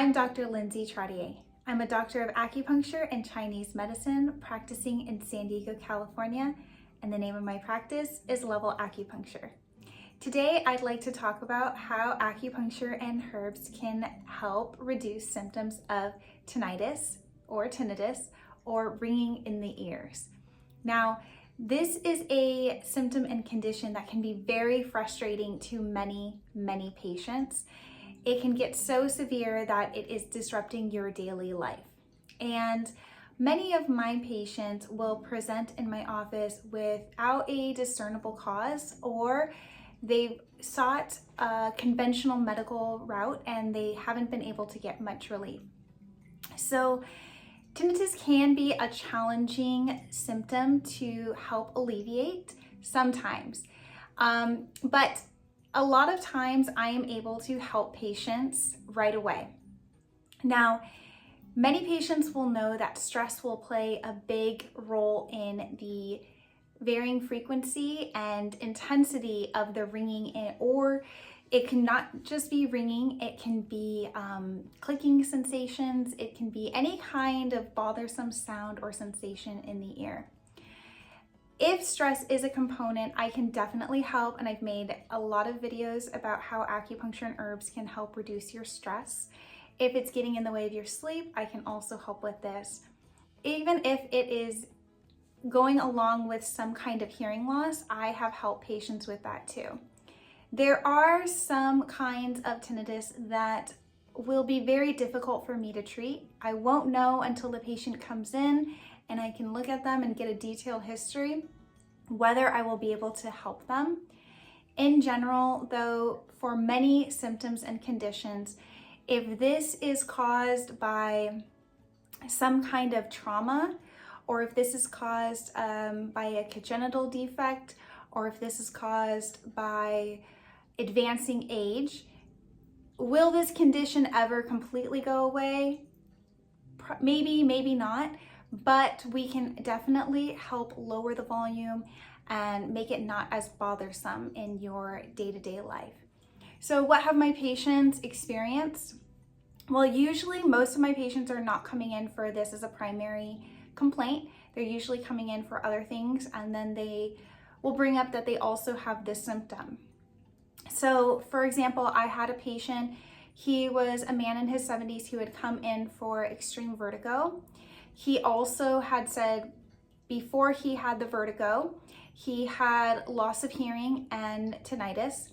I'm Dr. Lindsay Trottier. I'm a doctor of acupuncture and Chinese medicine practicing in San Diego, California, and the name of my practice is Level Acupuncture. Today, I'd like to talk about how acupuncture and herbs can help reduce symptoms of tinnitus or ringing in the ears. Now, this is a symptom and condition that can be very frustrating to many patients. It can get so severe that it is disrupting your daily life. And many of my patients will present in my office without a discernible cause, or they've sought a conventional medical route and they haven't been able to get much relief. So tinnitus can be a challenging symptom to help alleviate sometimes, but a lot of times I am able to help patients right away. Now, many patients will know that stress will play a big role in the varying frequency and intensity of the ringing, or it can not just be ringing, it can be clicking sensations, it can be any kind of bothersome sound or sensation in the ear. If stress is a component, I can definitely help, and I've made a lot of videos about how acupuncture and herbs can help reduce your stress. If it's getting in the way of your sleep, I can also help with this. Even if it is going along with some kind of hearing loss, I have helped patients with that too. There are some kinds of tinnitus that will be very difficult for me to treat. I won't know until the patient comes in and I can look at them and get a detailed history whether I will be able to help them. In general, though, for many symptoms and conditions, if this is caused by some kind of trauma, or if this is caused by a congenital defect, or if this is caused by advancing age, will this condition ever completely go away? Maybe, maybe not, but we can definitely help lower the volume and make it not as bothersome in your day-to-day life. So what have my patients experienced? Well, usually most of my patients are not coming in for this as a primary complaint. They're usually coming in for other things, and then they will bring up that they also have this symptom. So for example, I had a patient, he was a man in his 70s who had come in for extreme vertigo. He also had said before he had the vertigo, he had loss of hearing and tinnitus.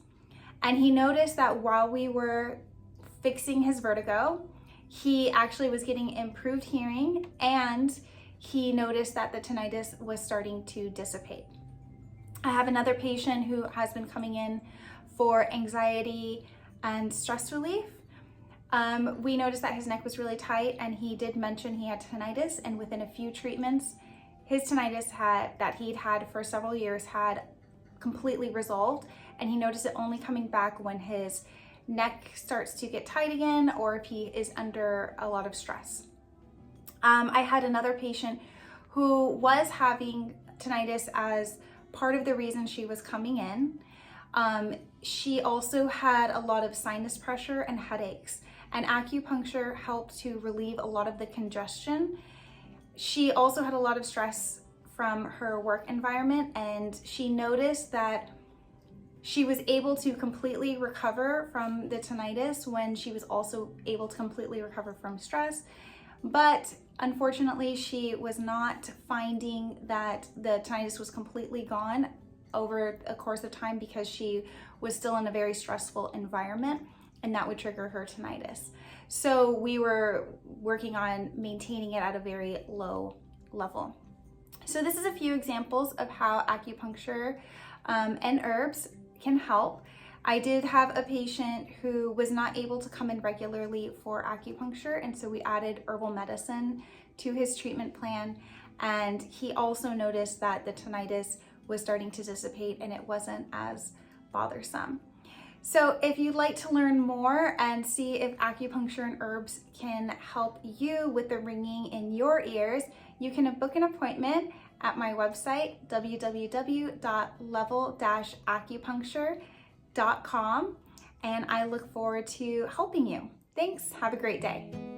And he noticed that while we were fixing his vertigo, he actually was getting improved hearing, and he noticed that the tinnitus was starting to dissipate. I have another patient who has been coming in for anxiety and stress relief. We noticed that his neck was really tight, and he did mention he had tinnitus, and within a few treatments, his tinnitus that he'd had for several years had completely resolved, and he noticed it only coming back when his neck starts to get tight again, or if he is under a lot of stress. I had another patient who was having tinnitus as part of the reason she was coming in. She also had a lot of sinus pressure and headaches, and acupuncture helped to relieve a lot of the congestion. She also had a lot of stress from her work environment, and she noticed that she was able to completely recover from the tinnitus when she was also able to completely recover from stress. But unfortunately, she was not finding that the tinnitus was completely gone over a course of time because she was still in a very stressful environment, and that would trigger her tinnitus. So we were working on maintaining it at a very low level. So this is a few examples of how acupuncture and herbs can help. I did have a patient who was not able to come in regularly for acupuncture, and so we added herbal medicine to his treatment plan, and he also noticed that the tinnitus was starting to dissipate and it wasn't as bothersome. So if you'd like to learn more and see if acupuncture and herbs can help you with the ringing in your ears, you can book an appointment at my website, www.level-acupuncture.com, and I look forward to helping you. Thanks, have a great day.